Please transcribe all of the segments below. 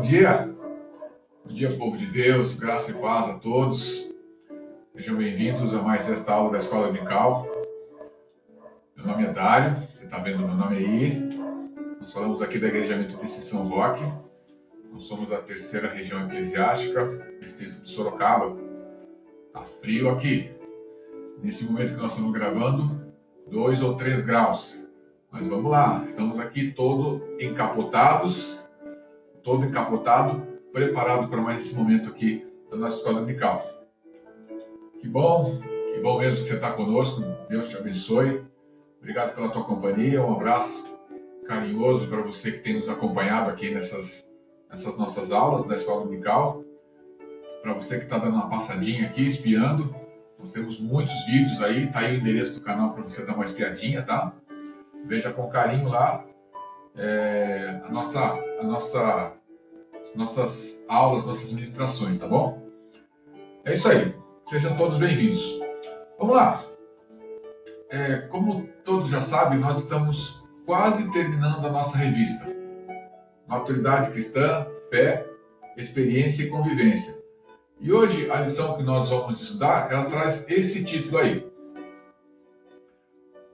dia! Bom dia, povo de Deus, graça e paz a todos. Sejam bem-vindos a mais esta aula da Escola Dominical. Meu nome é Dário, você está vendo meu nome aí. Nós falamos aqui da Igreja Metodista de São Roque. Nós somos da terceira região eclesiástica, distrito de Sorocaba. Está frio aqui. Nesse momento que nós estamos gravando, 2 ou 3 graus. Mas vamos lá, estamos aqui todo encapotado, preparado para mais esse momento aqui da nossa Escola Dominical. Que bom mesmo que você está conosco, Deus te abençoe. Obrigado pela tua companhia, um abraço carinhoso para você que tem nos acompanhado aqui nessas nossas aulas da Escola Dominical. Para você que está dando uma passadinha aqui, espiando, nós temos muitos vídeos aí, está aí o endereço do canal para você dar uma espiadinha, tá? Veja com carinho lá nossas aulas, nossas ministrações, tá bom? É isso aí, sejam todos bem-vindos. Vamos lá! Como todos já sabem, nós estamos quase terminando a nossa revista. Maturidade Cristã, Fé, Experiência e Convivência. E hoje a lição que nós vamos estudar, ela traz esse título aí.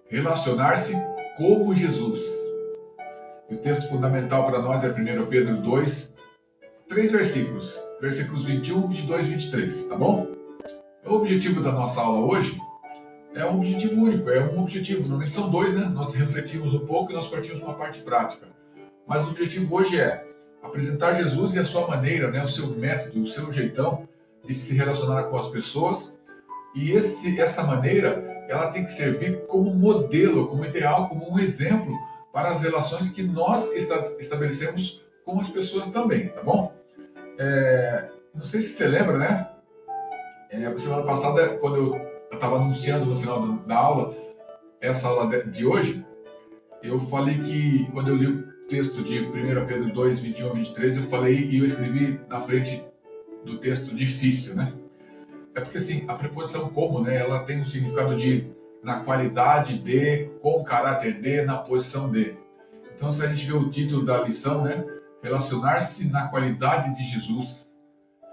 Relacionar-se como Jesus. E o texto fundamental para nós é 1 Pedro 2, 3 versículos. Versículos 21, 22 e 23, tá bom? O objetivo da nossa aula hoje é um objetivo único, é um objetivo, normalmente são 2, né? Nós refletimos um pouco e nós partimos para uma parte prática. Mas o objetivo hoje é apresentar Jesus e a sua maneira, né? O seu método, o seu jeitão de se relacionar com as pessoas. E essa maneira, ela tem que servir como modelo, como ideal, como um exemplo para as relações que nós estabelecemos com as pessoas também, tá bom? Não sei se você lembra, né? Semana passada, quando eu estava anunciando no final da aula, essa aula de hoje, eu falei que, quando eu li o texto de 1 Pedro 2, 21 a 23, eu escrevi na frente do texto difícil, né? É porque, assim, a preposição como, né, ela tem um significado de na qualidade de, com caráter de, na posição de. Então, se a gente vê o título da lição, né, relacionar-se na qualidade de Jesus,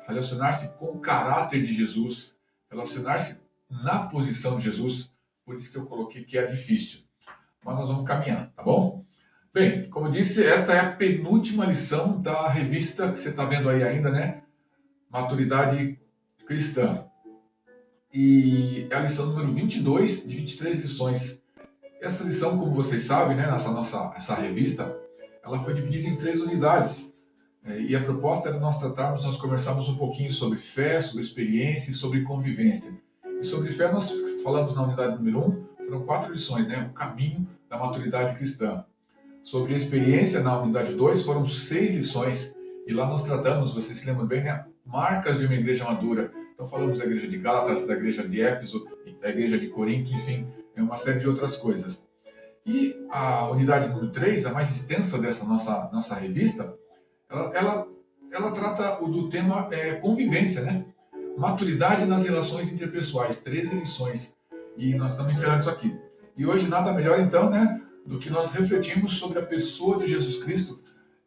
relacionar-se com o caráter de Jesus, relacionar-se na posição de Jesus, por isso que eu coloquei que é difícil. Mas nós vamos caminhar, tá bom? Bem, como eu disse, esta é a penúltima lição da revista que você está vendo aí ainda, né? Maturidade Cristã. E é a lição número 22 de 23 lições. Essa lição, como vocês sabem, né, essa revista, ela foi dividida em 3 unidades. E a proposta era nós conversarmos um pouquinho sobre fé, sobre experiência e sobre convivência. E sobre fé nós falamos na unidade número 1, foram 4 lições, né, o caminho da maturidade cristã. Sobre experiência, na unidade 2, foram 6 lições. E lá nós tratamos, vocês se lembram bem, né, marcas de uma igreja madura. Então falamos da igreja de Gálatas, da igreja de Éfeso, da igreja de Corinto, enfim, uma série de outras coisas. E a unidade número 3, a mais extensa dessa nossa revista, ela trata do tema convivência, né? Maturidade nas relações interpessoais, 13 lições. E nós estamos encerrando isso aqui. E hoje nada melhor então, né, do que nós refletirmos sobre a pessoa de Jesus Cristo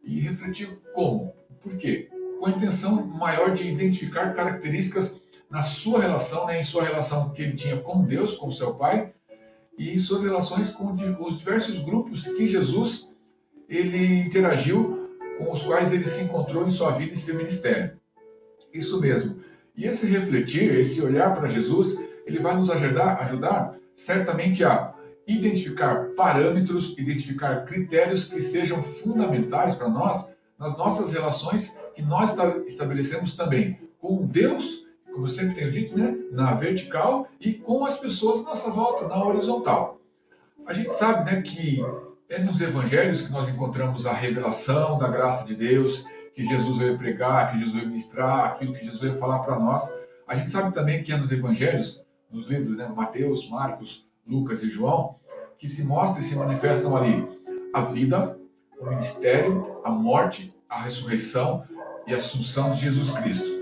e refletir como? Por quê? Com a intenção maior de identificar características na sua relação, né, em sua relação que ele tinha com Deus, com seu Pai, e em suas relações com os diversos grupos que Jesus ele interagiu, com os quais ele se encontrou em sua vida e seu ministério. Isso mesmo. E esse refletir, esse olhar para Jesus, ele vai nos ajudar certamente a identificar parâmetros, identificar critérios que sejam fundamentais para nós nas nossas relações que nós estabelecemos também com Deus, como eu sempre tenho dito, né, na vertical, e com as pessoas à nossa volta, na horizontal. A gente sabe, né, que é nos evangelhos que nós encontramos a revelação da graça de Deus, que Jesus veio pregar, que Jesus veio ministrar, aquilo que Jesus veio falar para nós. A gente sabe também que é nos evangelhos, nos livros, né, Mateus, Marcos, Lucas e João, que se mostram e se manifestam ali a vida, o ministério, a morte, a ressurreição e a assunção de Jesus Cristo.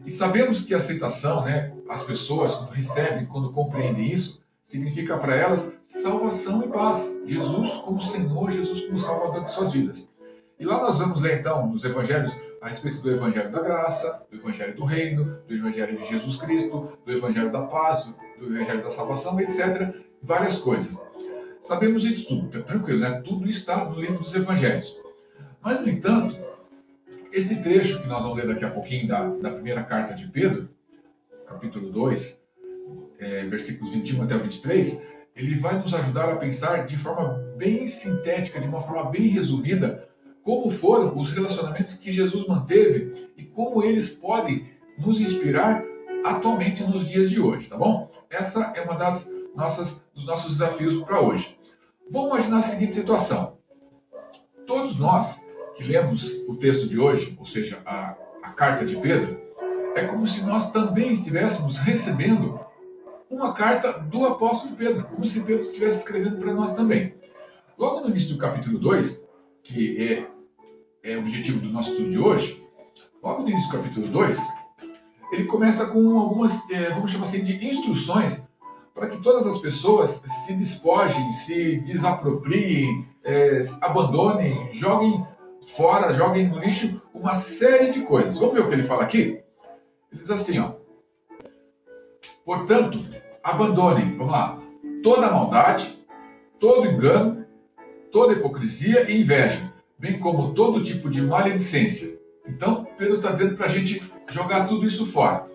E sabemos que a aceitação, né, as pessoas quando recebem, quando compreendem isso, significa para elas salvação e paz. Jesus como Senhor, Jesus como Salvador de suas vidas. E lá nós vamos ler então, nos Evangelhos, a respeito do Evangelho da Graça, do Evangelho do Reino, do Evangelho de Jesus Cristo, do Evangelho da Paz, do Evangelho da Salvação, etc. Várias coisas. Sabemos disso tudo, tá tranquilo, né? Tudo está no livro dos Evangelhos. Mas, no entanto, esse trecho que nós vamos ler daqui a pouquinho da primeira carta de Pedro, capítulo 2, versículos 21 até o 23, ele vai nos ajudar a pensar de forma bem sintética, de uma forma bem resumida, como foram os relacionamentos que Jesus manteve e como eles podem nos inspirar atualmente nos dias de hoje, tá bom? Essa é uma dos nossos desafios para hoje. Vamos imaginar a seguinte situação. Todos nós que lemos o texto de hoje, ou seja, a carta de Pedro, é como se nós também estivéssemos recebendo uma carta do apóstolo Pedro, como se Pedro estivesse escrevendo para nós também. Logo no início do capítulo 2, que é o objetivo do nosso estudo de hoje, logo no início do capítulo 2, ele começa com algumas, vamos chamar assim, de instruções para que todas as pessoas se despojem, se desapropriem, abandonem, joguem fora, joguem no lixo uma série de coisas. Vamos ver o que ele fala aqui? Ele diz assim, ó. Portanto, abandonem, vamos lá, toda maldade, todo engano, toda hipocrisia e inveja, bem como todo tipo de maledicência. Então, Pedro está dizendo para a gente jogar tudo isso fora.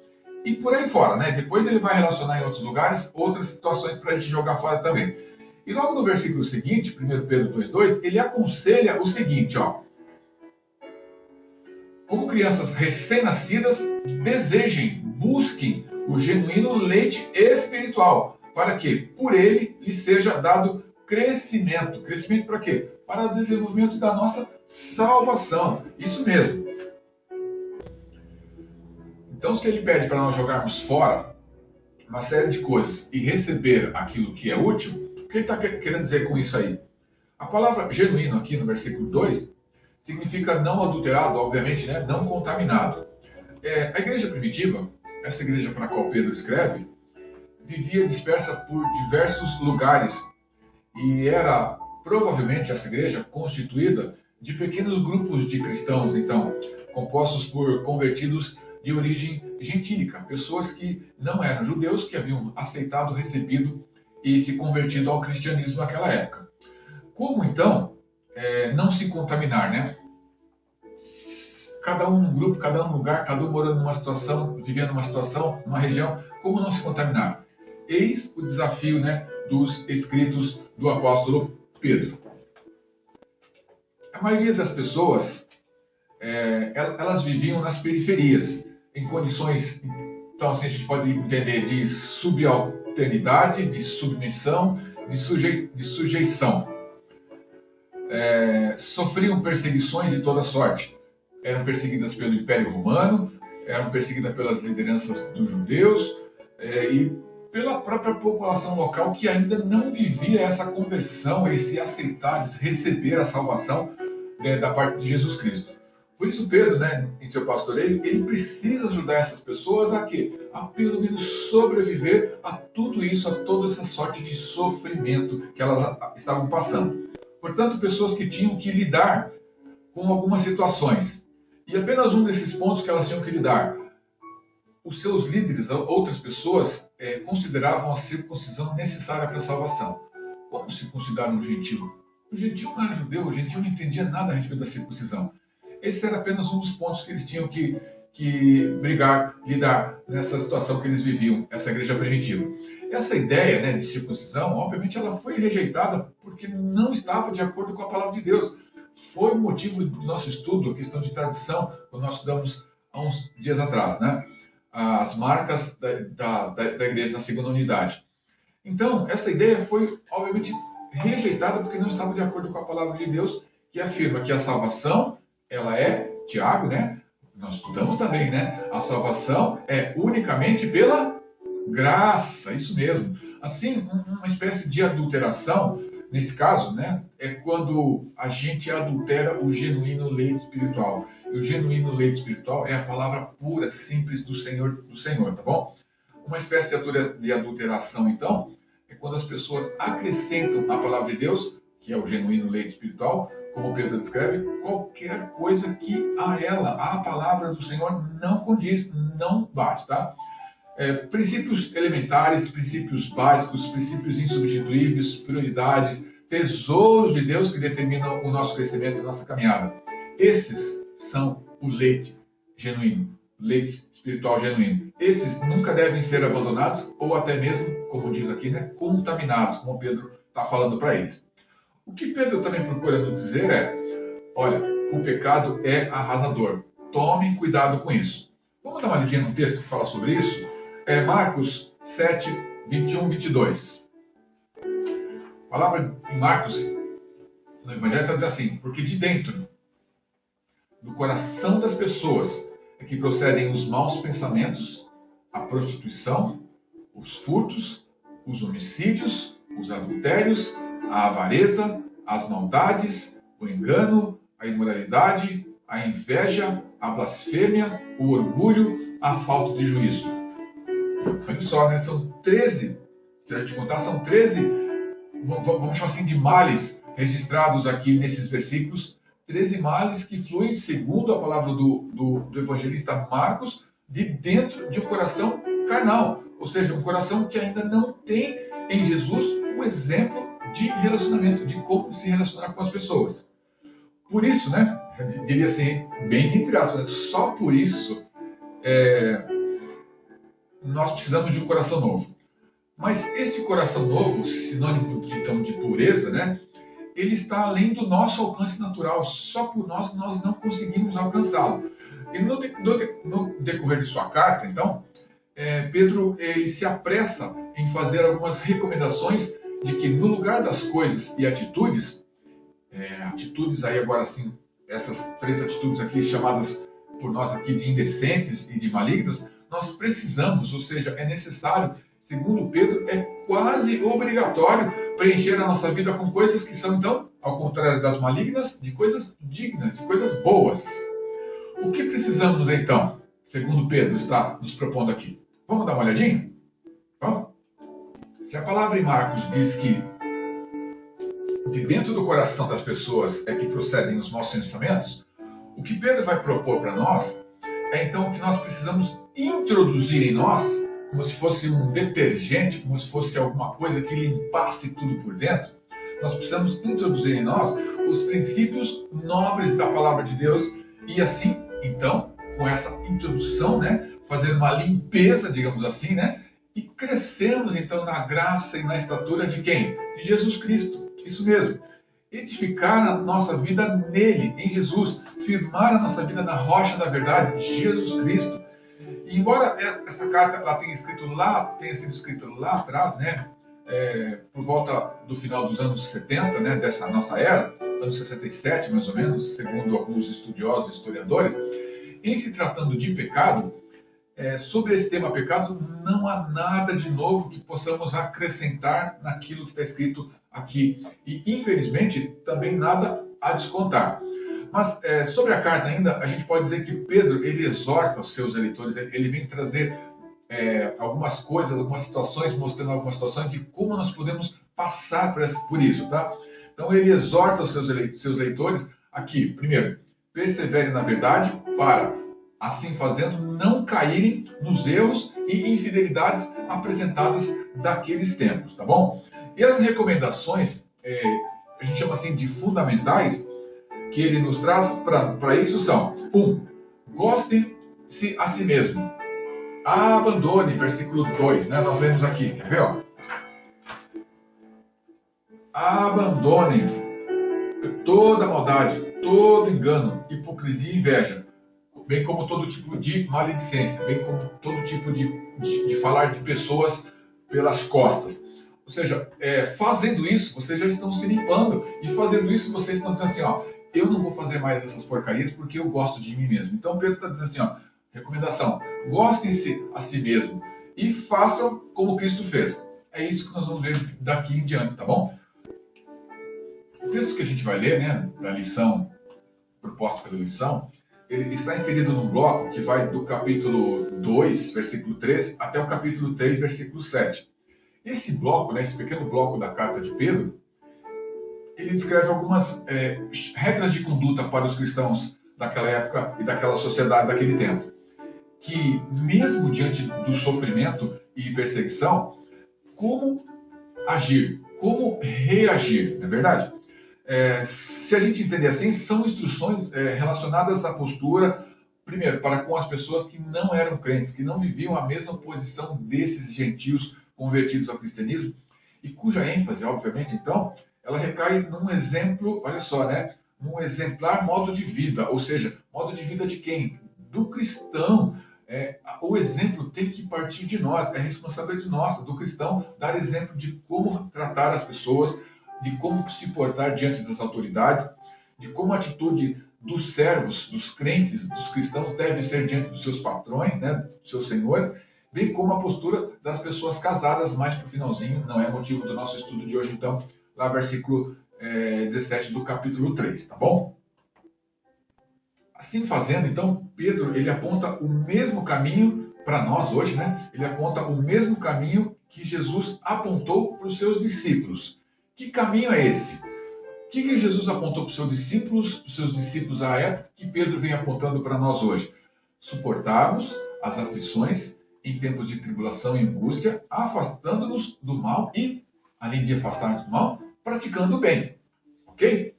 E por aí fora, né? Depois ele vai relacionar em outros lugares, outras situações para a gente jogar fora também. E logo no versículo seguinte, 1 Pedro 2,2, ele aconselha o seguinte, ó. Como crianças recém-nascidas, desejem, busquem o genuíno leite espiritual, para que por ele lhe seja dado crescimento. Crescimento para quê? Para o desenvolvimento da nossa salvação. Isso mesmo. Então, se ele pede para nós jogarmos fora uma série de coisas e receber aquilo que é útil, o que ele está querendo dizer com isso aí? A palavra genuíno aqui no versículo 2 significa não adulterado, obviamente, né? Não contaminado. A igreja primitiva, essa igreja para a qual Pedro escreve, vivia dispersa por diversos lugares e era provavelmente essa igreja constituída de pequenos grupos de cristãos, então, compostos por convertidos de origem gentílica, pessoas que não eram judeus, que haviam aceitado, recebido e se convertido ao cristianismo naquela época. Como então não se contaminar, né? Cada um num grupo, cada um num lugar, cada um morando numa situação, vivendo numa situação, numa região, como não se contaminar? Eis o desafio, né, dos escritos do apóstolo Pedro. A maioria das pessoas, elas viviam nas periferias, em condições, então assim, a gente pode entender de subalternidade, de submissão, de sujeição. Sofriam perseguições de toda sorte. Eram perseguidas pelo Império Romano, eram perseguidas pelas lideranças dos judeus e pela própria população local que ainda não vivia essa conversão, esse aceitar, esse receber a salvação da parte de Jesus Cristo. Por isso Pedro, né, em seu pastoreio, ele precisa ajudar essas pessoas a quê? A pelo menos sobreviver a tudo isso, a toda essa sorte de sofrimento que elas estavam passando. Portanto, pessoas que tinham que lidar com algumas situações. E apenas um desses pontos que elas tinham que lidar. Os seus líderes, outras pessoas, consideravam a circuncisão necessária para a salvação. Como circuncidar um gentil? O gentil não era judeu, o gentil não entendia nada a respeito da circuncisão. Esse era apenas um dos pontos que eles tinham que brigar, lidar nessa situação que eles viviam, essa igreja primitiva. Essa ideia, né, de circuncisão, obviamente, ela foi rejeitada porque não estava de acordo com a palavra de Deus. Foi o motivo do nosso estudo, a questão de tradição, quando nós estudamos há uns dias atrás, né? As marcas da igreja na segunda unidade. Então, essa ideia foi, obviamente, rejeitada porque não estava de acordo com a palavra de Deus, que afirma que a salvação, ela é, Tiago, né? Nós estudamos também, né? A salvação é unicamente pela graça, isso mesmo. Assim, uma espécie de adulteração, nesse caso, né? É quando a gente adultera o genuíno leite espiritual. E o genuíno leite espiritual é a palavra pura, simples do Senhor, tá bom? Uma espécie de adulteração, então, é quando as pessoas acrescentam a palavra de Deus, que é o genuíno leite espiritual, como Pedro descreve, qualquer coisa que a palavra do Senhor não condiz, não bate, tá? Princípios elementares, princípios básicos, princípios insubstituíveis, prioridades, tesouros de Deus que determinam o nosso crescimento e a nossa caminhada. Esses são o leite genuíno, leite espiritual genuíno. Esses nunca devem ser abandonados ou até mesmo, como diz aqui, né, contaminados, como Pedro está falando para eles. O que Pedro também procura nos dizer é, olha, o pecado é arrasador. Tomem cuidado com isso. Vamos dar uma olhadinha no texto que fala sobre isso? Marcos 7, 21, 22. A palavra em Marcos, no Evangelho, está dizendo assim, porque de dentro do coração das pessoas é que procedem os maus pensamentos, a prostituição, os furtos, os homicídios, os adultérios, a avareza, as maldades, o engano, a imoralidade, a inveja, a blasfêmia, o orgulho, a falta de juízo. Olha só, né? São 13, se a gente contar, são 13, vamos chamar assim, de males registrados aqui nesses versículos. 13 males que fluem, segundo a palavra do evangelista Marcos, de dentro de um coração carnal. Ou seja, um coração que ainda não tem em Jesus o exemplo de relacionamento, de como se relacionar com as pessoas. Por isso, né, eu diria assim, bem entre aspas, só por isso nós precisamos de um coração novo. Mas este coração novo, sinônimo então de pureza, né, ele está além do nosso alcance natural. Só por nós não conseguimos alcançá-lo. E no decorrer de sua carta, então, Pedro ele se apressa em fazer algumas recomendações de que no lugar das coisas e atitudes, atitudes aí agora sim, essas 3 atitudes aqui chamadas por nós aqui de indecentes e de malignas, nós precisamos, ou seja, é necessário, segundo Pedro, é quase obrigatório preencher a nossa vida com coisas que são, então, ao contrário das malignas, de coisas dignas, de coisas boas. O que precisamos, então, segundo Pedro está nos propondo aqui? Vamos dar uma olhadinha? Vamos? Se a palavra em Marcos diz que de dentro do coração das pessoas é que procedem os maus pensamentos, o que Pedro vai propor para nós é então que nós precisamos introduzir em nós, como se fosse um detergente, como se fosse alguma coisa que limpasse tudo por dentro. Nós precisamos introduzir em nós os princípios nobres da palavra de Deus e assim, então, com essa introdução, né, fazer uma limpeza, digamos assim, né, e crescermos então na graça e na estatura de quem? De Jesus Cristo. Isso mesmo. Edificar a nossa vida nele, em Jesus. Firmar a nossa vida na rocha da verdade, Jesus Cristo. E embora essa carta ela tenha sido escrita lá atrás, né, por volta do final dos anos 70, né, dessa nossa era, anos 67 mais ou menos, segundo alguns estudiosos e historiadores, em se tratando de pecado, sobre esse tema pecado, não há nada de novo que possamos acrescentar naquilo que está escrito aqui. E, infelizmente, também nada a descontar. Mas, sobre a carta ainda, a gente pode dizer que Pedro, ele exorta os seus eleitores, ele vem trazer algumas coisas, algumas situações, mostrando algumas situações de como nós podemos passar por isso, tá? Então, ele exorta os seus leitores aqui, primeiro, persevere na verdade para, assim fazendo, não caírem nos erros e infidelidades apresentadas daqueles tempos, tá bom? E as recomendações, a gente chama assim de fundamentais, que ele nos traz para isso são: 1. Gostem-se a si mesmo. Abandone, versículo 2, né? Nós lemos aqui, quer ver? Ó? Abandonem toda maldade, todo engano, hipocrisia e inveja, bem como todo tipo de maledicência, bem como todo tipo de falar de pessoas pelas costas. Ou seja, fazendo isso, vocês já estão se limpando, e fazendo isso, vocês estão dizendo assim, ó, eu não vou fazer mais essas porcarias porque eu gosto de mim mesmo. Então Pedro está dizendo assim, ó, recomendação, gostem-se a si mesmo e façam como Cristo fez. É isso que nós vamos ver daqui em diante, tá bom? O texto que a gente vai ler, né, da lição, proposta pela lição, ele está inserido num bloco que vai do capítulo 2, versículo 13, até o capítulo 3, versículo 7. Esse bloco, né, esse pequeno bloco da carta de Pedro, ele descreve algumas regras de conduta para os cristãos daquela época e daquela sociedade daquele tempo. Que mesmo diante do sofrimento e perseguição, como agir, como reagir, não é verdade? Se a gente entender assim, são instruções relacionadas à postura, primeiro, para com as pessoas que não eram crentes, que não viviam a mesma posição desses gentios convertidos ao cristianismo, e cuja ênfase, obviamente, então, ela recai num exemplo, olha só, né? Num exemplar modo de vida, ou seja, modo de vida de quem? Do cristão. O exemplo tem que partir de nós, é responsabilidade nossa, do cristão, dar exemplo de como tratar as pessoas, de como se portar diante das autoridades, de como a atitude dos servos, dos crentes, dos cristãos deve ser diante dos seus patrões, né, dos seus senhores, bem como a postura das pessoas casadas, mais para o finalzinho, não é motivo do nosso estudo de hoje, então, lá versículo 17 do capítulo 3, tá bom? Assim fazendo, então, Pedro, ele aponta o mesmo caminho para nós hoje, né? Ele aponta o mesmo caminho que Jesus apontou para os seus discípulos. Que caminho é esse? O que Jesus apontou para os seus discípulos à época, que Pedro vem apontando para nós hoje? Suportarmos as aflições em tempos de tribulação e angústia, afastando-nos do mal e, além de afastar-nos do mal, praticando o bem. Ok?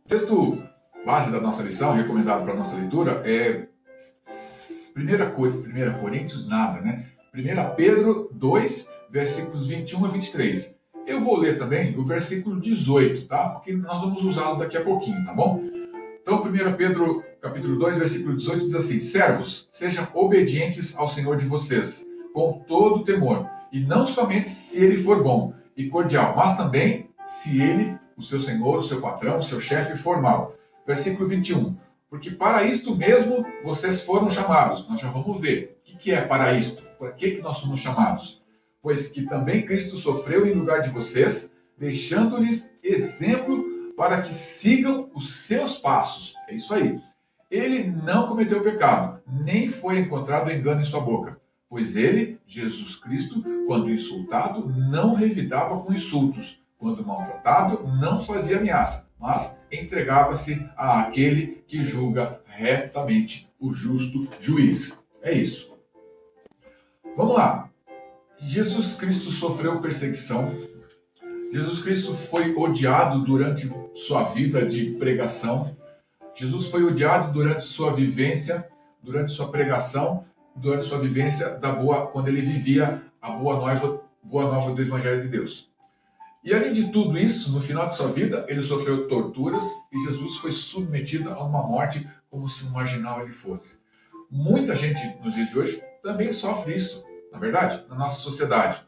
O texto base da nossa lição, recomendado para a nossa leitura, é 1 Coríntios, nada, né? 1 Pedro 2, versículos 21 a 23. Eu vou ler também o versículo 18, tá? Porque nós vamos usá-lo daqui a pouquinho, tá bom? Então, 1 Pedro, capítulo 2, versículo 18, diz assim: Servos, sejam obedientes ao Senhor de vocês, com todo temor, e não somente se ele for bom e cordial, mas também se ele, o seu Senhor, o seu patrão, o seu chefe, for mau. Versículo 21. Porque para isto mesmo vocês foram chamados. Nós já vamos ver. O que é para isto? Para que nós somos chamados? Pois que também Cristo sofreu em lugar de vocês, deixando-lhes exemplo para que sigam os seus passos. É isso aí. Ele não cometeu pecado, nem foi encontrado engano em sua boca. Pois ele, Jesus Cristo, quando insultado, não revidava com insultos. Quando maltratado, não fazia ameaça, mas entregava-se àquele que julga retamente, o justo juiz. É isso. Vamos lá. Jesus Cristo sofreu perseguição. Jesus Cristo foi odiado durante sua vida de pregação. Jesus foi odiado durante sua vivência, durante sua pregação, durante sua vivência quando ele vivia a boa nova do Evangelho de Deus. E além de tudo isso, no final de sua vida, ele sofreu torturas e Jesus foi submetido a uma morte como se um marginal ele fosse. Muita gente nos dias de hoje também sofre isso, na verdade, na nossa sociedade.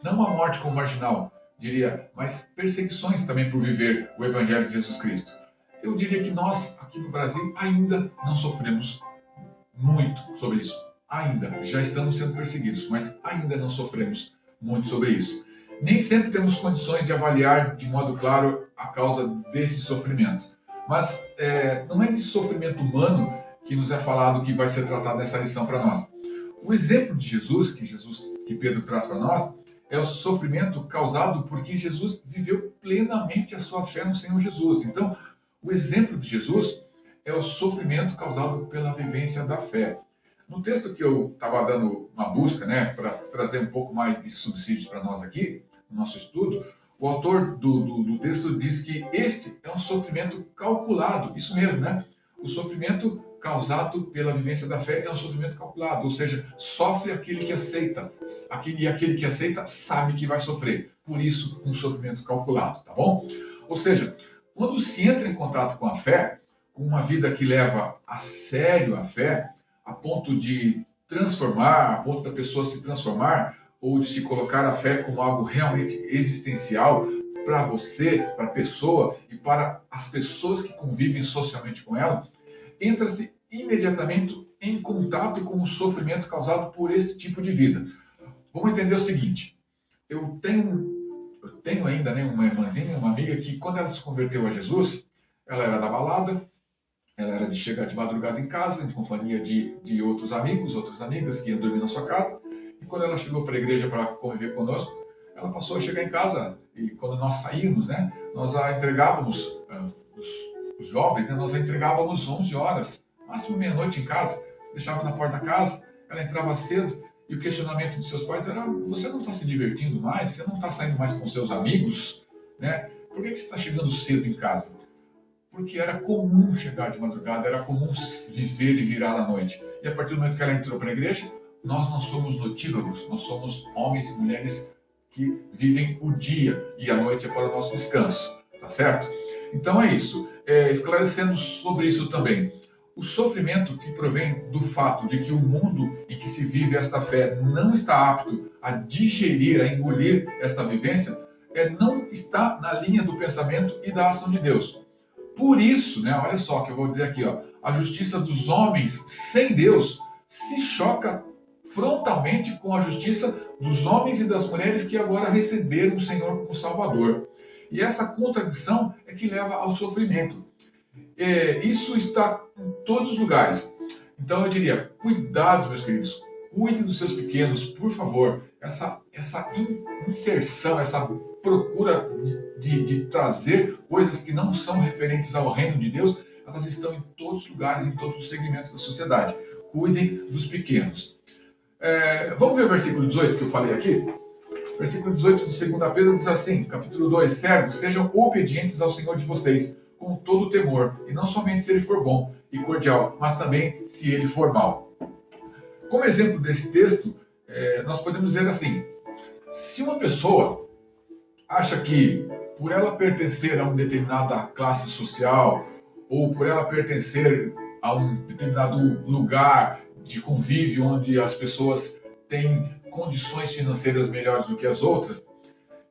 Não uma morte como marginal, diria, mas perseguições também por viver o Evangelho de Jesus Cristo. Eu diria que nós, aqui no Brasil, ainda não sofremos muito sobre isso. Ainda, já estamos sendo perseguidos, mas ainda não sofremos muito sobre isso. Nem sempre temos condições de avaliar de modo claro a causa desse sofrimento. Mas não é desse sofrimento humano que nos é falado que vai ser tratado nessa lição para nós. O exemplo de Jesus, que Pedro traz para nós, é o sofrimento causado porque Jesus viveu plenamente a sua fé no Senhor Jesus. Então, o exemplo de Jesus é o sofrimento causado pela vivência da fé. No texto que eu estava dando uma busca, né, para trazer um pouco mais de subsídios para nós aqui, no nosso estudo, o autor do texto diz que este é um sofrimento calculado. Isso mesmo, né? O sofrimento causado pela vivência da fé é um sofrimento calculado, ou seja, sofre aquele que aceita. E aquele que aceita sabe que vai sofrer. Por isso, um sofrimento calculado, tá bom? Ou seja, quando se entra em contato com a fé, com uma vida que leva a sério a fé, a ponto de transformar, a ponto da pessoa se transformar, ou de se colocar a fé como algo realmente existencial para você, para a pessoa e para as pessoas que convivem socialmente com ela, entra-se imediatamente em contato com o sofrimento causado por esse tipo de vida. Vamos entender o seguinte, eu tenho ainda, né, uma irmãzinha, uma amiga que quando ela se converteu a Jesus, ela era da balada, ela era de chegar de madrugada em casa, em companhia de outros amigos, outras amigas que iam dormir na sua casa. E quando ela chegou para a igreja para conviver conosco, ela passou a chegar em casa e quando nós saímos, né, nós a entregávamos, os jovens, né, nós a entregávamos 11 horas, máximo meia-noite em casa, deixava na porta da casa, ela entrava cedo e o questionamento de seus pais era: você não está se divertindo mais? Você não está saindo mais com seus amigos? Né? Por que você está chegando cedo em casa? Porque era comum chegar de madrugada, era comum viver e virar à noite. E a partir do momento que ela entrou para a igreja, nós não somos notívagos, nós somos homens e mulheres que vivem o dia e a noite é para o nosso descanso, tá certo? Então é isso. Esclarecendo sobre isso também, o sofrimento que provém do fato de que o mundo em que se vive esta fé não está apto a digerir, a engolir esta vivência, não está na linha do pensamento e da ação de Deus. Por isso, né, olha só o que eu vou dizer aqui, ó, a justiça dos homens sem Deus se choca frontalmente com a justiça dos homens e das mulheres que agora receberam o Senhor como Salvador. E essa contradição é que leva ao sofrimento. Isso está em todos os lugares. Então eu diria, cuidados, meus queridos, cuidem dos seus pequenos, por favor. Essa inserção, essa procura de trazer coisas que não são referentes ao reino de Deus, elas estão em todos os lugares, em todos os segmentos da sociedade. Cuidem dos pequenos. Vamos ver o versículo 18 que eu falei aqui? Versículo 18 de 2 Pedro diz assim, capítulo 2, servos, sejam obedientes ao Senhor de vocês, com todo o temor, e não somente se ele for bom e cordial, mas também se ele for mau. Como exemplo desse texto, nós podemos dizer assim, se uma pessoa acha que por ela pertencer a uma determinada classe social, ou por ela pertencer a um determinado lugar de convívio onde as pessoas têm condições financeiras melhores do que as outras,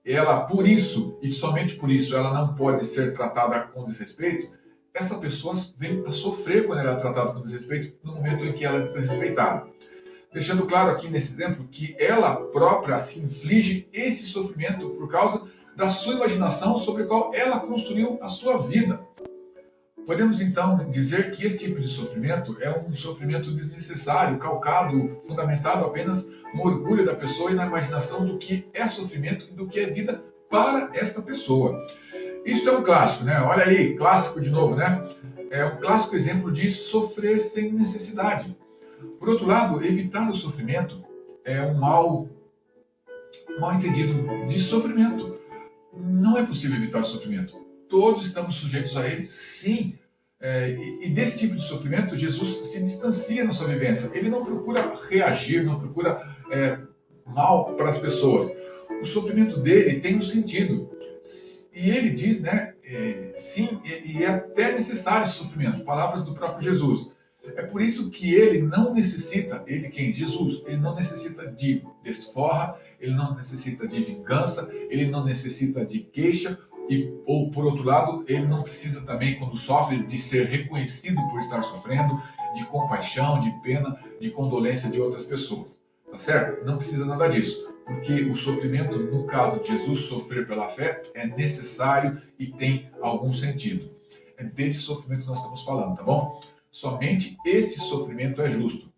ela, por isso, e somente por isso, ela não pode ser tratada com desrespeito, essa pessoa vem a sofrer quando ela é tratada com desrespeito no momento em que ela é desrespeitada. Deixando claro aqui nesse exemplo que ela própria se inflige esse sofrimento por causa da sua imaginação sobre a qual ela construiu a sua vida. Podemos então dizer que esse tipo de sofrimento é um sofrimento desnecessário, calcado, fundamentado apenas no orgulho da pessoa e na imaginação do que é sofrimento e do que é vida para esta pessoa. Isso é um clássico, né? Olha aí, clássico de novo, né? É um clássico exemplo de sofrer sem necessidade. Por outro lado, evitar o sofrimento é um mal entendido de sofrimento. Não é possível evitar o sofrimento. Todos estamos sujeitos a ele, sim. E desse tipo de sofrimento, Jesus se distancia na sua vivência. Ele não procura reagir, não procura mal para as pessoas. O sofrimento dele tem um sentido. E ele diz, né, sim, e é até necessário esse sofrimento. Palavras do próprio Jesus. É por isso que ele não necessita, ele quem? Jesus, ele não necessita de desforra, ele não necessita de vingança, ele não necessita de queixa, ou por outro lado, ele não precisa também, quando sofre, de ser reconhecido por estar sofrendo, de compaixão, de pena, de condolência de outras pessoas. Tá certo? Não precisa nada disso, porque o sofrimento, no caso de Jesus sofrer pela fé, é necessário e tem algum sentido. É desse sofrimento que nós estamos falando, tá bom? Somente esse sofrimento é justo.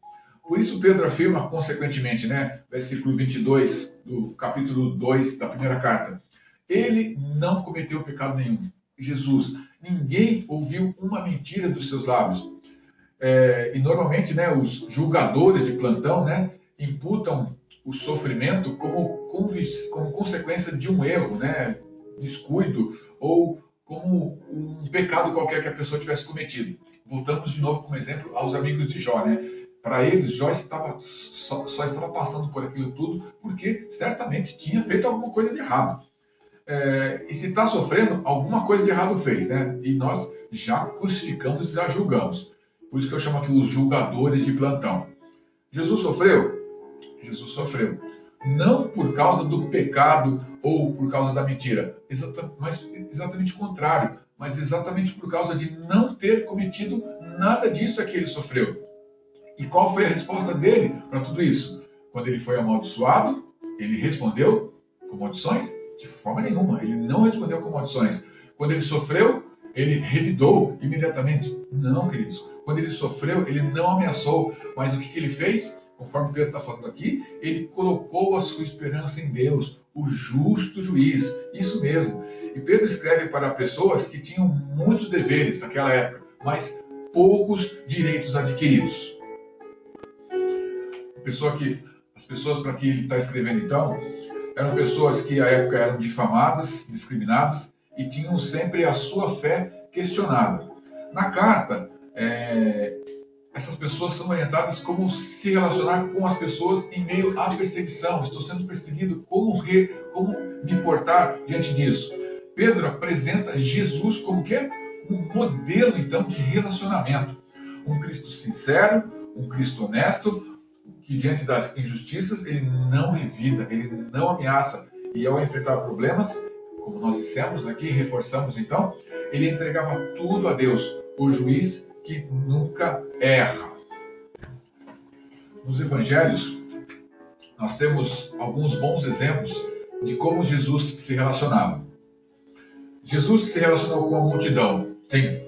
Por isso Pedro afirma, consequentemente, né, versículo 22 do capítulo 2 da primeira carta, ele não cometeu pecado nenhum. Jesus, ninguém ouviu uma mentira dos seus lábios. E normalmente, né, os julgadores de plantão, né, imputam o sofrimento como consequência de um erro, né, descuido, ou como um pecado qualquer que a pessoa tivesse cometido. Voltamos de novo como exemplo aos amigos de Jó, né? Para eles, Jó só estava passando por aquilo tudo porque certamente tinha feito alguma coisa de errado. E se está sofrendo, alguma coisa de errado fez, né? E nós já crucificamos e já julgamos. Por isso que eu chamo aqui os julgadores de plantão. Jesus sofreu? Jesus sofreu. Não por causa do pecado ou por causa da mentira, mas exatamente o contrário. Mas exatamente por causa de não ter cometido nada disso é que ele sofreu. E qual foi a resposta dele para tudo isso? Quando ele foi amaldiçoado, ele respondeu com maldições? De forma nenhuma, ele não respondeu com maldições. Quando ele sofreu, ele revidou imediatamente? Não, queridos. Quando ele sofreu, ele não ameaçou. Mas o que ele fez? Conforme Pedro está falando aqui, ele colocou a sua esperança em Deus. o justo juiz. Isso mesmo. E Pedro escreve para pessoas que tinham muitos deveres naquela época, mas poucos direitos adquiridos. As pessoas para que ele está escrevendo então, eram pessoas que à época eram difamadas, discriminadas e tinham sempre a sua fé questionada. Na carta, essas pessoas são orientadas como se relacionar com as pessoas em meio à perseguição. Estou sendo perseguido, como me portar diante disso? Pedro apresenta Jesus como um modelo então de relacionamento. Um Cristo sincero, um Cristo honesto, que diante das injustiças ele não revida, ele não ameaça. E ao enfrentar problemas, como nós dissemos aqui, reforçamos então, ele entregava tudo a Deus, o juiz que nunca erra. Nos evangelhos, nós temos alguns bons exemplos de como Jesus se relacionava. Jesus se relacionou com a multidão, sim.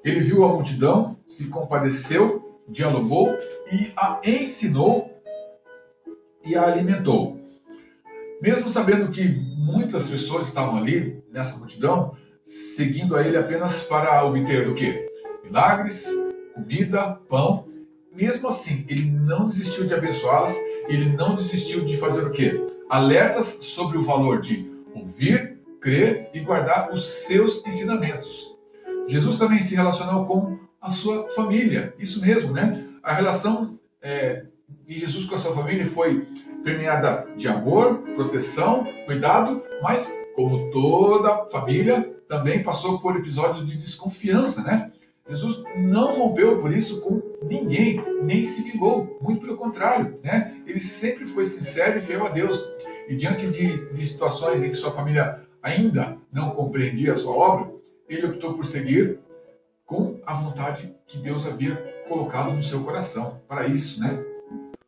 Ele viu a multidão, se compadeceu, dialogou e a ensinou e a alimentou. Mesmo sabendo que muitas pessoas estavam ali, nessa multidão, seguindo a ele apenas para obter o quê? Milagres, comida, pão. Mesmo assim, ele não desistiu de abençoá-las, ele não desistiu de fazer o quê? Alertas sobre o valor de ouvir, crer e guardar os seus ensinamentos. Jesus também se relacionou com a sua família, isso mesmo, né? A relação de Jesus com a sua família foi permeada de amor, proteção, cuidado, mas como toda família, também passou por episódios de desconfiança, né? Jesus não rompeu por isso com ninguém, nem se vingou, muito pelo contrário, né? Ele sempre foi sincero e fiel a Deus. E diante de situações em que sua família ainda não compreendia a sua obra, ele optou por seguir com a vontade que Deus havia colocado no seu coração. Para isso, né?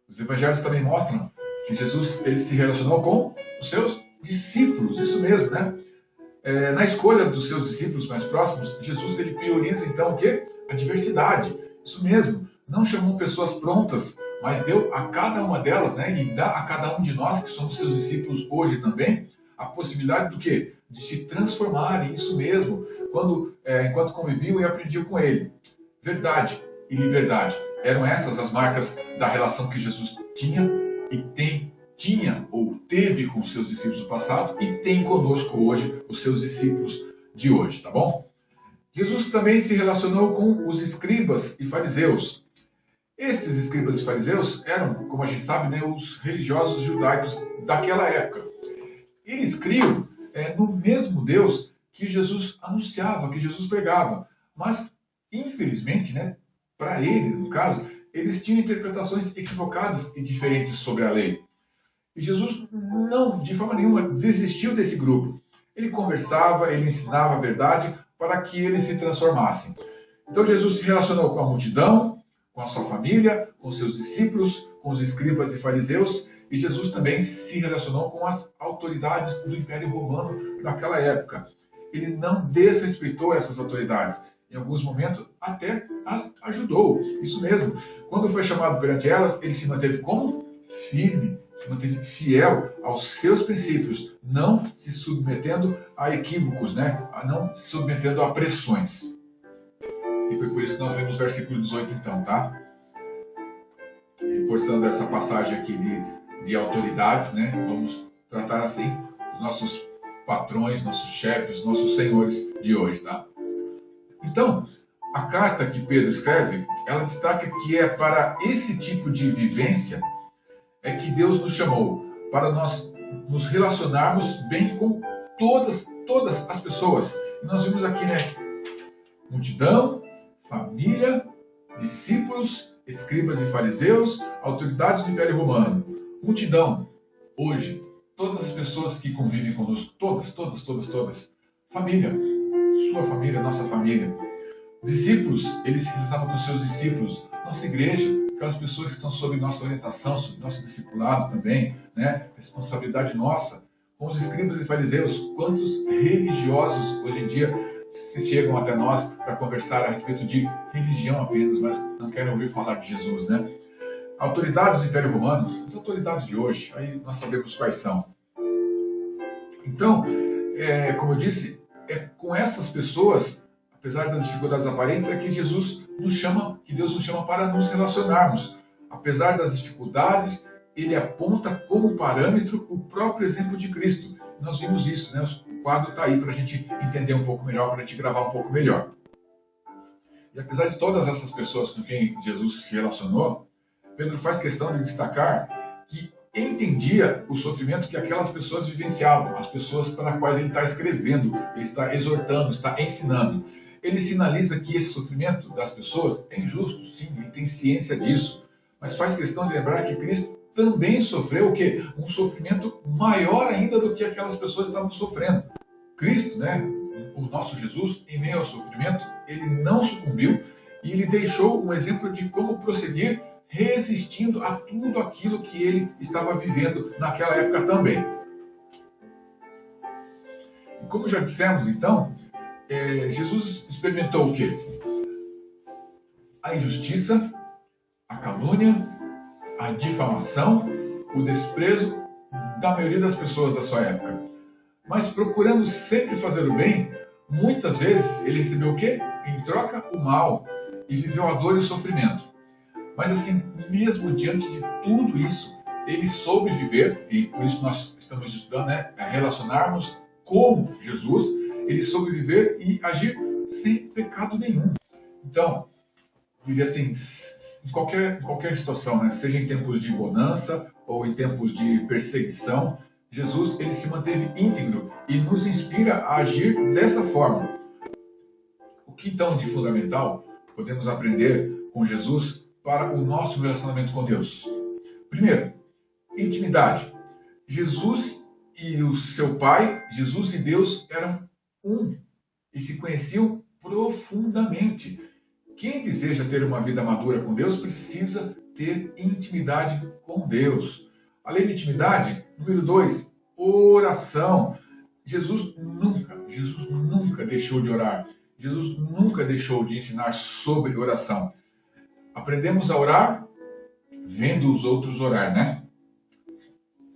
Os evangelhos também mostram que Jesus ele se relacionou com os seus discípulos, isso mesmo, né? Na escolha dos seus discípulos mais próximos, Jesus ele prioriza então o quê? A diversidade. Isso mesmo, não chamou pessoas prontas, mas deu a cada uma delas, né? E dá a cada um de nós que somos seus discípulos hoje também, a possibilidade do quê? De se transformarem, isso mesmo, enquanto conviviam e aprendiam com ele. Verdade e liberdade. Eram essas as marcas da relação que Jesus tinha e tinha ou teve com os seus discípulos do passado e tem conosco hoje, os seus discípulos de hoje, tá bom? Jesus também se relacionou com os escribas e fariseus. Esses escribas e fariseus eram, como a gente sabe, né, os religiosos judaicos daquela época. Eles criam no mesmo Deus que Jesus anunciava, que Jesus pregava. Mas, infelizmente, né, para eles, no caso, eles tinham interpretações equivocadas e diferentes sobre a lei. E Jesus não, de forma nenhuma, desistiu desse grupo. Ele conversava, ele ensinava a verdade para que eles se transformassem. Então Jesus se relacionou com a multidão, com a sua família, com seus discípulos, com os escribas e fariseus, e Jesus também se relacionou com as autoridades do Império Romano daquela época. Ele não desrespeitou essas autoridades. Em alguns momentos, até as ajudou. Isso mesmo. Quando foi chamado perante elas, ele se manteve como? Firme, se manteve fiel aos seus princípios, não se submetendo a equívocos, né? Não se submetendo a pressões. E foi por isso que nós lemos o versículo 18 então, tá? Reforçando essa passagem aqui de autoridades, né? Vamos tratar assim os nossos patrões, nossos chefes, nossos senhores de hoje, tá? Então, a carta que Pedro escreve, ela destaca que é para esse tipo de vivência que Deus nos chamou, para nós nos relacionarmos bem com todas as pessoas. E nós vimos aqui, né? Multidão, família, discípulos, escribas e fariseus, autoridades do Império Romano. Multidão, hoje, todas as pessoas que convivem conosco, todas. Família, sua família, nossa família. Discípulos, eles se relacionam com seus discípulos, nossa igreja, aquelas pessoas que estão sob nossa orientação, sob nosso discipulado também, né? Responsabilidade nossa. Com os escribas e fariseus, quantos religiosos hoje em dia se chegam até nós para conversar a respeito de religião apenas, mas não querem ouvir falar de Jesus, né? Autoridades do Império Romano, as autoridades de hoje, aí nós sabemos quais são. Então, como eu disse, é com essas pessoas, apesar das dificuldades aparentes, é que Deus nos chama para nos relacionarmos. Apesar das dificuldades, ele aponta como parâmetro o próprio exemplo de Cristo. Nós vimos isso, né? O quadro está aí para a gente entender um pouco melhor, para a gente gravar um pouco melhor. E apesar de todas essas pessoas com quem Jesus se relacionou, Pedro faz questão de destacar que entendia o sofrimento que aquelas pessoas vivenciavam, as pessoas para as quais ele está escrevendo, ele está exortando, está ensinando. Ele sinaliza que esse sofrimento das pessoas é injusto, sim, ele tem ciência disso, mas faz questão de lembrar que Cristo também sofreu o quê? Um sofrimento maior ainda do que aquelas pessoas estavam sofrendo. Cristo, né, o nosso Jesus, em meio ao sofrimento, ele não sucumbiu e ele deixou um exemplo de como prosseguir resistindo a tudo aquilo que ele estava vivendo naquela época também. E como já dissemos, então, Jesus experimentou o quê? A injustiça, a calúnia, a difamação, o desprezo da maioria das pessoas da sua época. Mas procurando sempre fazer o bem, muitas vezes ele recebeu o quê? Em troca, o mal, e viveu a dor e o sofrimento. Mas assim, mesmo diante de tudo isso, ele soube viver, e por isso nós estamos estudando, né, a relacionarmos como Jesus, ele soube viver e agir sem pecado nenhum. Então, diria assim, em qualquer situação, né, seja em tempos de bonança ou em tempos de perseguição, Jesus ele se manteve íntegro e nos inspira a agir dessa forma. O que então de fundamental podemos aprender com Jesus para o nosso relacionamento com Deus? Primeiro, intimidade. Jesus e o seu Pai, Jesus e Deus eram um e se conheciam profundamente. Quem deseja ter uma vida madura com Deus precisa ter intimidade com Deus. Além de intimidade, número 2, oração. Jesus nunca deixou de orar. Jesus nunca deixou de ensinar sobre oração. Aprendemos a orar vendo os outros orar, né?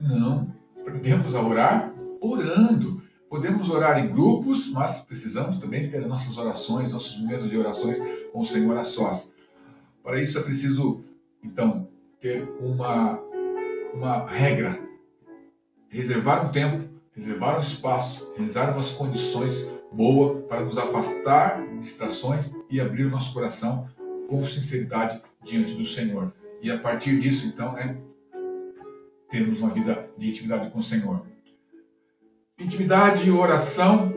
Não. Aprendemos a orar orando. Podemos orar em grupos, mas precisamos também ter nossas orações, nossos momentos de orações com o Senhor a sós. Para isso é preciso, então, ter uma regra. Reservar um tempo, reservar um espaço, realizar umas condições boas para nos afastar de distrações e abrir o nosso coração com sinceridade diante do Senhor. E a partir disso, então, né, temos uma vida de intimidade com o Senhor. Intimidade, oração,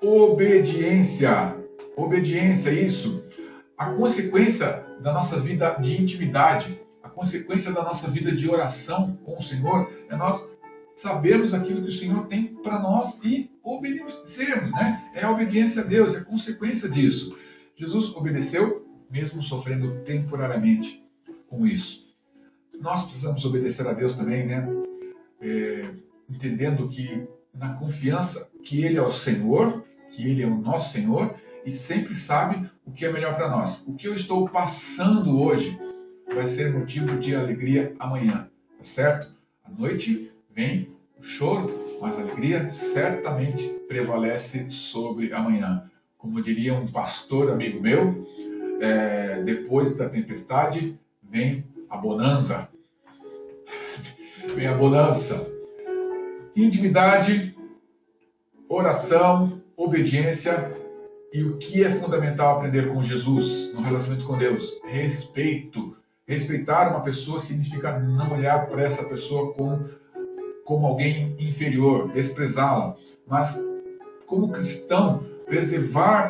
obediência. Obediência, isso. A consequência da nossa vida de intimidade, a consequência da nossa vida de oração com o Senhor é nós sabermos aquilo que o Senhor tem para nós e obedecermos, né? É a obediência a Deus, é a consequência disso. Jesus obedeceu, mesmo sofrendo temporariamente com isso. Nós precisamos obedecer a Deus também, né? Entendendo que na confiança que Ele é o Senhor, que Ele é o nosso Senhor e sempre sabe o que é melhor para nós. O que eu estou passando hoje vai ser motivo de alegria amanhã, tá certo? À noite vem o choro, mas a alegria certamente prevalece sobre amanhã. Como diria um pastor amigo meu, depois da tempestade vem a bonança. Vem a bonança. Intimidade, oração, obediência e o que é fundamental aprender com Jesus no relacionamento com Deus? Respeito. Respeitar uma pessoa significa não olhar para essa pessoa como alguém inferior, desprezá-la, mas como cristão,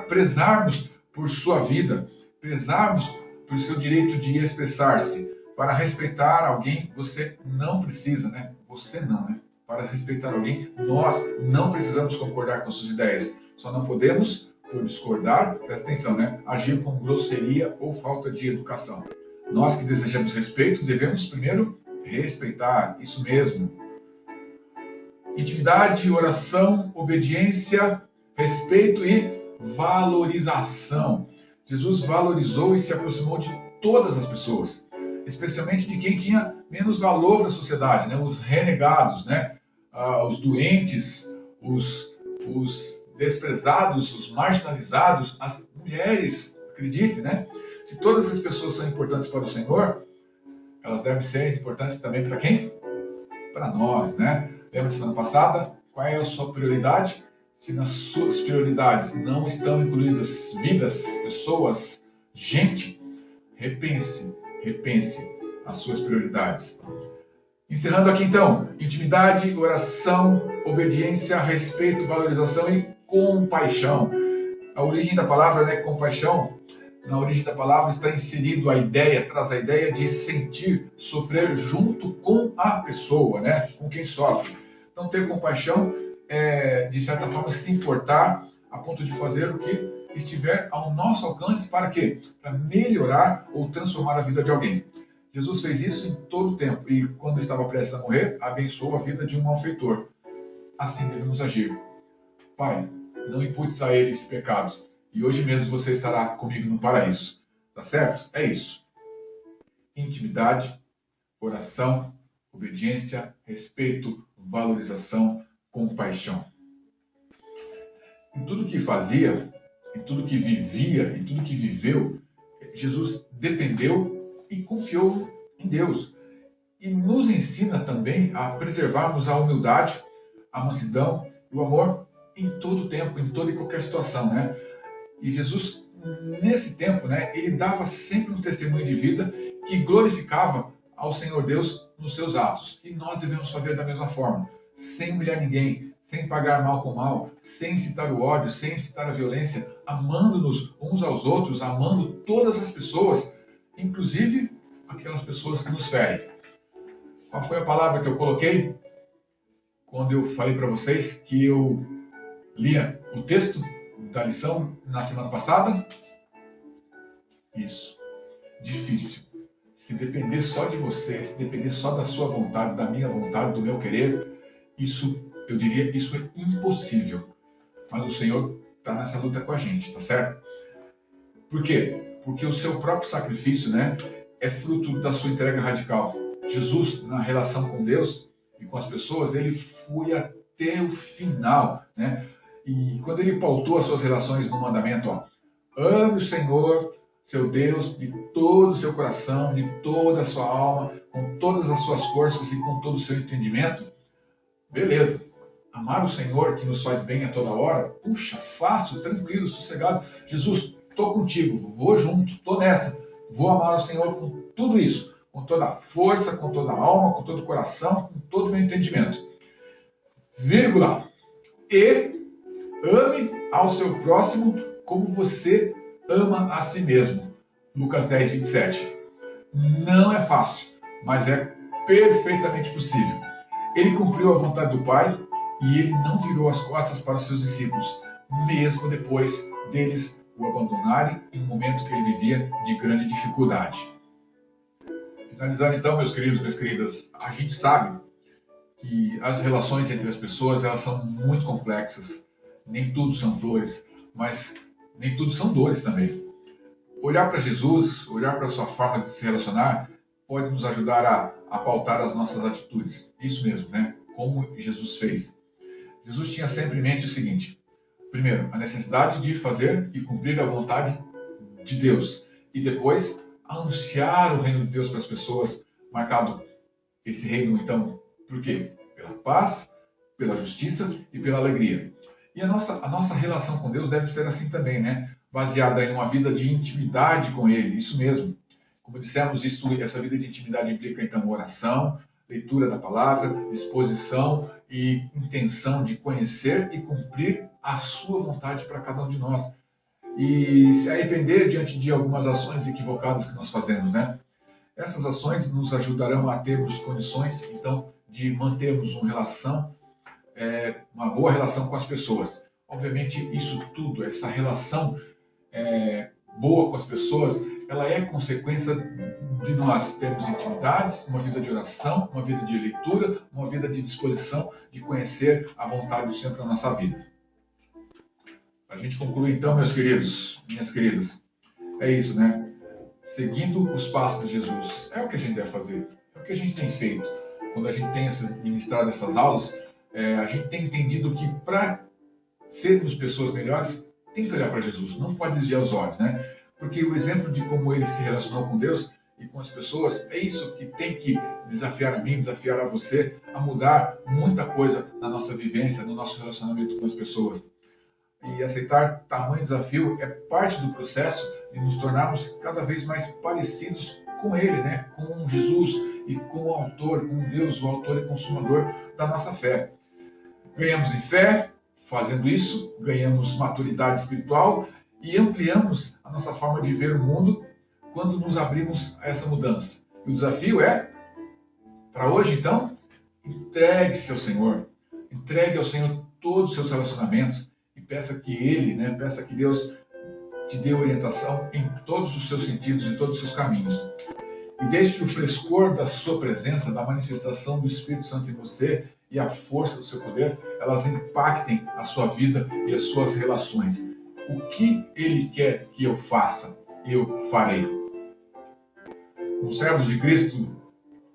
prezarmos por sua vida, prezarmos por seu direito de expressar-se. Para respeitar alguém, você não precisa, né? Você não, né? Para respeitar alguém, nós não precisamos concordar com suas ideias. Só não podemos, por discordar, presta atenção, né? Agir com grosseria ou falta de educação. Nós que desejamos respeito, devemos primeiro respeitar, isso mesmo. Intimidade, oração, obediência, respeito e valorização. Jesus valorizou e se aproximou de todas as pessoas, especialmente de quem tinha menos valor na sociedade, né? Os renegados, né? Os doentes, os desprezados, os marginalizados, as mulheres, acredite, né? Se todas as pessoas são importantes para o Senhor, elas devem ser importantes também para quem? Para nós, né? Lembra da semana passada? Qual é a sua prioridade? Se nas suas prioridades não estão incluídas vidas, pessoas, gente, repense as suas prioridades. Encerrando aqui então, intimidade, oração, obediência, respeito, valorização e compaixão. A origem da palavra, né, compaixão, na origem da palavra está inserido a ideia, traz a ideia de sentir, sofrer junto com a pessoa, né, com quem sofre. Então ter compaixão é, de certa forma, se importar a ponto de fazer o que estiver ao nosso alcance para quê? Para melhorar ou transformar a vida de alguém. Jesus fez isso em todo o tempo e quando estava prestes a morrer, abençoou a vida de um malfeitor. Assim devemos agir. Pai, não imputes a ele esse pecado e hoje mesmo você estará comigo no paraíso. Tá certo? É isso. Intimidade, oração, obediência, respeito, valorização, compaixão. Em tudo que fazia, em tudo que vivia, em tudo que viveu, Jesus dependeu e confiou em Deus. E nos ensina também a preservarmos a humildade, a mansidão e o amor em todo tempo, em toda e qualquer situação, né? E Jesus, nesse tempo, né, ele dava sempre um testemunho de vida que glorificava ao Senhor Deus nos seus atos. E nós devemos fazer da mesma forma, sem humilhar ninguém, sem pagar mal com mal, sem incitar o ódio, sem incitar a violência, amando-nos uns aos outros, amando todas as pessoas, inclusive aquelas pessoas que nos ferem. Qual foi a palavra que eu coloquei quando eu falei para vocês que eu lia o texto da lição na semana passada? Isso. Difícil. Se depender só de você, se depender só da sua vontade, da minha vontade, do meu querer, isso, eu diria, isso é impossível. Mas o Senhor está nessa luta com a gente, tá certo? Por quê? Porque o seu próprio sacrifício, né, é fruto da sua entrega radical. Jesus, na relação com Deus e com as pessoas, ele foi até o final, né? E quando ele pautou as suas relações no mandamento, ó, ame o Senhor, seu Deus, de todo o seu coração, de toda a sua alma, com todas as suas forças e com todo o seu entendimento. Beleza. Amar o Senhor, que nos faz bem a toda hora, puxa, fácil, tranquilo, sossegado. Jesus, estou contigo, vou junto, estou nessa. Vou amar o Senhor com tudo isso, com toda a força, com toda a alma, com todo o coração, com todo o meu entendimento. Vírgula. E ame ao seu próximo como você ama a si mesmo. Lucas 10, 27. Não é fácil, mas é perfeitamente possível. Ele cumpriu a vontade do Pai e ele não virou as costas para os seus discípulos, mesmo depois deles o abandonarem em um momento que ele vivia de grande dificuldade. Finalizando então, meus queridos, minhas queridas, a gente sabe que as relações entre as pessoas elas são muito complexas. Nem tudo são flores, mas nem tudo são dores também. Olhar para Jesus, olhar para a sua forma de se relacionar, pode nos ajudar a pautar as nossas atitudes. Isso mesmo, né? Como Jesus fez. Jesus tinha sempre em mente o seguinte. Primeiro, a necessidade de fazer e cumprir a vontade de Deus. E depois, anunciar o reino de Deus para as pessoas, marcado esse reino, então, por quê? Pela paz, pela justiça e pela alegria. E a nossa relação com Deus deve ser assim também, né? Baseada em uma vida de intimidade com Ele, isso mesmo. Como dissemos, essa vida de intimidade implica, então, oração, leitura da palavra, disposição e intenção de conhecer e cumprir a sua vontade para cada um de nós. E se arrepender diante de algumas ações equivocadas que nós fazemos, né? Essas ações nos ajudarão a termos condições, então, de mantermos uma boa relação com as pessoas. Obviamente, isso tudo, essa relação boa com as pessoas, ela é consequência de nós termos intimidades, uma vida de oração, uma vida de leitura, uma vida de disposição de conhecer a vontade do Senhor para a nossa vida. Para a gente concluir então, meus queridos, minhas queridas, é isso, né? Seguindo os passos de Jesus. É o que a gente deve fazer. É o que a gente tem feito. Quando a gente tem ministrado essas aulas, A gente tem entendido que para sermos pessoas melhores, tem que olhar para Jesus, não pode desviar os olhos, né? Porque o exemplo de como ele se relacionou com Deus e com as pessoas, é isso que tem que desafiar a mim, desafiar a você, a mudar muita coisa na nossa vivência, no nosso relacionamento com as pessoas. E aceitar tamanho desafio é parte do processo de nos tornarmos cada vez mais parecidos com Ele, né? Com Jesus e com o Autor, com Deus, o Autor e Consumador da nossa fé. Ganhamos em fé, fazendo isso, ganhamos maturidade espiritual e ampliamos a nossa forma de ver o mundo quando nos abrimos a essa mudança. E o desafio é, para hoje então, entregue-se ao Senhor. Entregue ao Senhor todos os seus relacionamentos e peça que Ele, peça que Deus te dê orientação em todos os seus sentidos, em todos os seus caminhos. E desde que o frescor da sua presença, da manifestação do Espírito Santo em você e a força do seu poder, elas impactem a sua vida e as suas relações. O que Ele quer que eu faça, eu farei. Como servos de Cristo,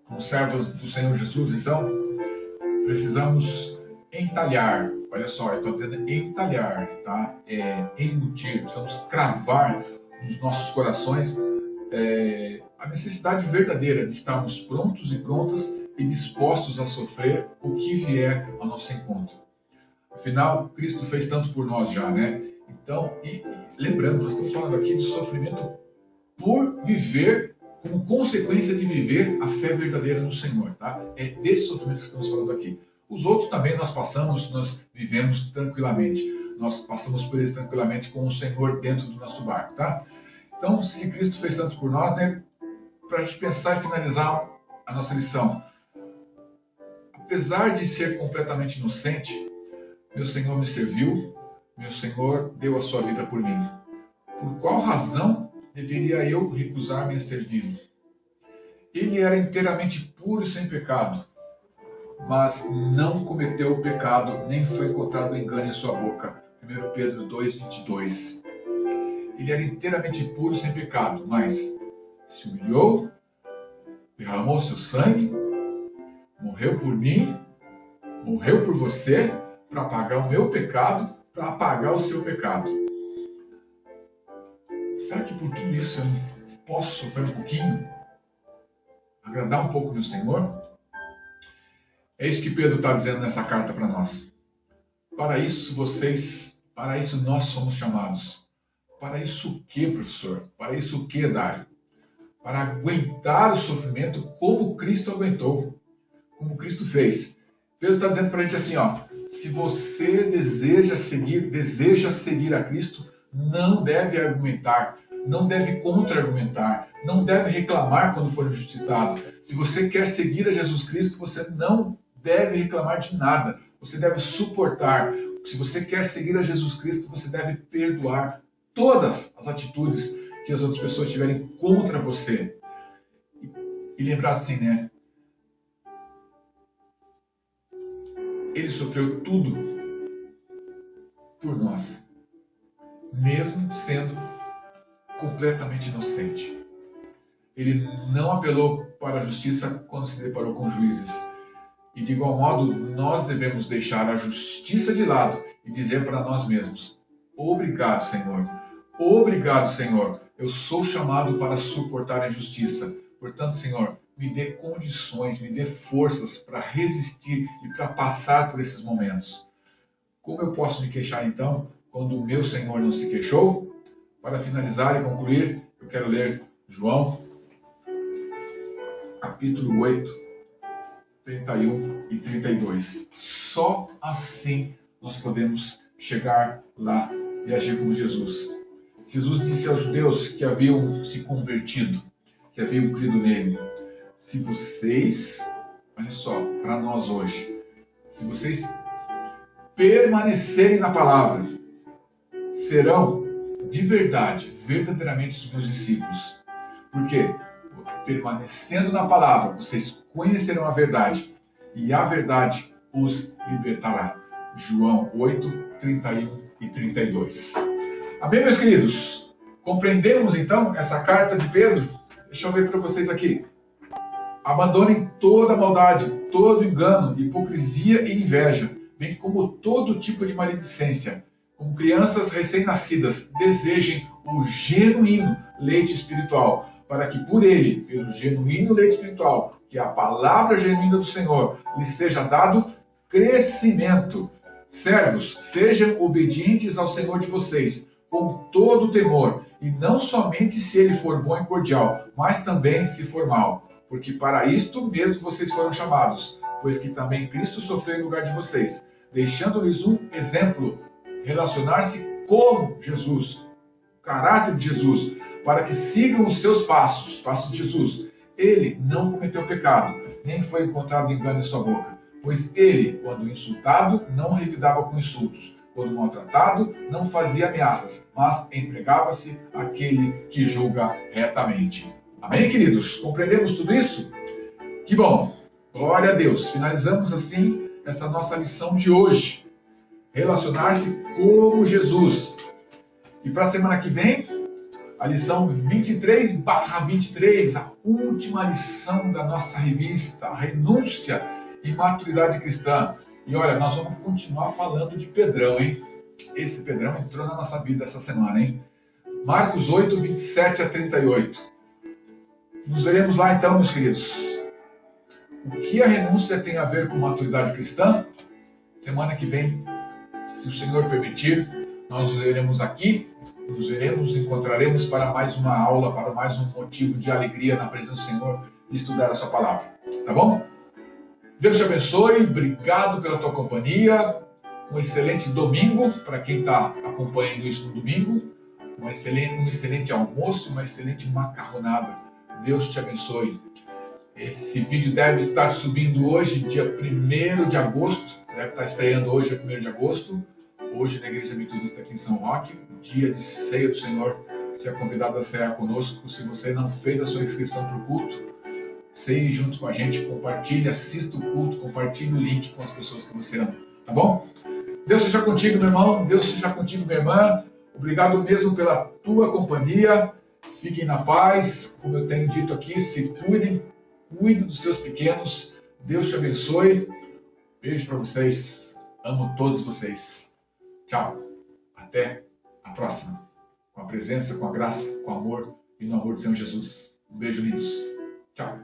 como servos do Senhor Jesus, então, precisamos entalhar. Olha só, eu estou dizendo entalhar, tá? Embutir, precisamos cravar nos nossos corações a necessidade verdadeira de estarmos prontos e prontas e dispostos a sofrer o que vier ao nosso encontro. Afinal, Cristo fez tanto por nós já, né? Então, lembrando, nós estamos falando aqui de sofrimento por viver, como consequência de viver a fé verdadeira no Senhor, tá? É desse sofrimento que estamos falando aqui. Os outros também nós passamos, nós vivemos tranquilamente. Nós passamos por eles tranquilamente com o Senhor dentro do nosso barco, tá? Então, se Cristo fez tanto por nós, né? Para a gente pensar e finalizar a nossa lição. Apesar de ser completamente inocente, meu Senhor me serviu, meu Senhor deu a sua vida por mim. Por qual razão deveria eu recusar-me a servi-lo? Ele era inteiramente puro e sem pecado, mas não cometeu o pecado, nem foi encontrado engano em sua boca. 1 Pedro 2:22. Ele era inteiramente puro e sem pecado, mas se humilhou, derramou seu sangue, morreu por mim, morreu por você, para apagar o meu pecado, para apagar o seu pecado. Será que por tudo isso eu posso sofrer um pouquinho? Agradar um pouco meu Senhor? É isso que Pedro está dizendo nessa carta para nós. Para isso nós somos chamados. Para isso o que, professor? Para isso o que, Dário? Para aguentar o sofrimento como Cristo aguentou, como Cristo fez. Pedro está dizendo para a gente assim, ó, se você deseja seguir a Cristo, não deve argumentar, não deve contra-argumentar, não deve reclamar quando for injustiçado. Se você quer seguir a Jesus Cristo, você não deve reclamar de nada, você deve suportar. Se você quer seguir a Jesus Cristo, você deve perdoar todas as atitudes que as outras pessoas tiverem contra você. E lembrar assim, né? Ele sofreu tudo por nós, mesmo sendo completamente inocente. Ele não apelou para a justiça quando se deparou com juízes. E de igual modo, nós devemos deixar a justiça de lado e dizer para nós mesmos: obrigado, Senhor. Obrigado, Senhor. Eu sou chamado para suportar a injustiça. Portanto, Senhor, me dê condições, me dê forças para resistir e para passar por esses momentos. Como eu posso me queixar, então, quando o meu Senhor não se queixou? Para finalizar e concluir, eu quero ler João, capítulo 8, 31 e 32. Só assim nós podemos chegar lá e agir como Jesus. Jesus disse aos judeus que haviam se convertido, que haviam crido nele: se vocês, olha só, para nós hoje, se vocês permanecerem na palavra, serão de verdade, verdadeiramente os meus discípulos. Por quê? Permanecendo na palavra, vocês conhecerão a verdade, e a verdade os libertará. João 8, 31 e 32. Amém, meus queridos? Compreendemos então essa carta de Pedro? Deixa eu ver para vocês aqui. Abandonem toda maldade, todo engano, hipocrisia e inveja, bem como todo tipo de maledicência. Como crianças recém-nascidas, desejem o genuíno leite espiritual, para que por ele, pelo genuíno leite espiritual, que é a palavra genuína do Senhor, lhes seja dado crescimento. Servos, sejam obedientes ao Senhor de vocês, com todo temor, e não somente se ele for bom e cordial, mas também se for mau, porque para isto mesmo vocês foram chamados, pois que também Cristo sofreu em lugar de vocês, deixando-lhes um exemplo, relacionar-se como Jesus, o caráter de Jesus, para que sigam os seus passos, passos de Jesus. Ele não cometeu pecado, nem foi encontrado engano em sua boca, pois ele, quando insultado, não revidava com insultos, quando maltratado, não fazia ameaças, mas entregava-se àquele que julga retamente. Amém, queridos? Compreendemos tudo isso? Que bom! Glória a Deus! Finalizamos assim essa nossa lição de hoje. Relacionar-se como Jesus. E para a semana que vem, a lição 23/23, a última lição da nossa revista, a renúncia e maturidade cristã. E olha, nós vamos continuar falando de Pedrão, hein? Esse Pedrão entrou na nossa vida essa semana, hein? Marcos 8, 27-38. Nos veremos lá então, meus queridos. O que a renúncia tem a ver com maturidade cristã? Semana que vem, se o Senhor permitir, nós nos veremos aqui, nos encontraremos para mais uma aula, para mais um motivo de alegria na presença do Senhor, de estudar a sua palavra. Tá bom? Deus te abençoe, obrigado pela tua companhia, um excelente domingo para quem está acompanhando isso no domingo, um excelente almoço, uma excelente macarronada. Deus te abençoe. Esse vídeo deve estar subindo hoje, dia 1º de agosto, deve estar estreando hoje, dia 1º de agosto, hoje na Igreja Metodista aqui em São Roque, dia de ceia do Senhor. Você é convidado a cear conosco. Se você não fez a sua inscrição para o culto, ceie junto com a gente, compartilhe, assista o culto, compartilhe o link com as pessoas que você ama, tá bom? Deus seja contigo, meu irmão, Deus seja contigo, minha irmã. Obrigado mesmo pela tua companhia. Fiquem na paz, como eu tenho dito aqui, se cuidem, cuide dos seus pequenos. Deus te abençoe. Beijo para vocês. Amo todos vocês. Tchau. Até a próxima. Com a presença, com a graça, com o amor e no amor do Senhor Jesus. Um beijo, lindos. Tchau.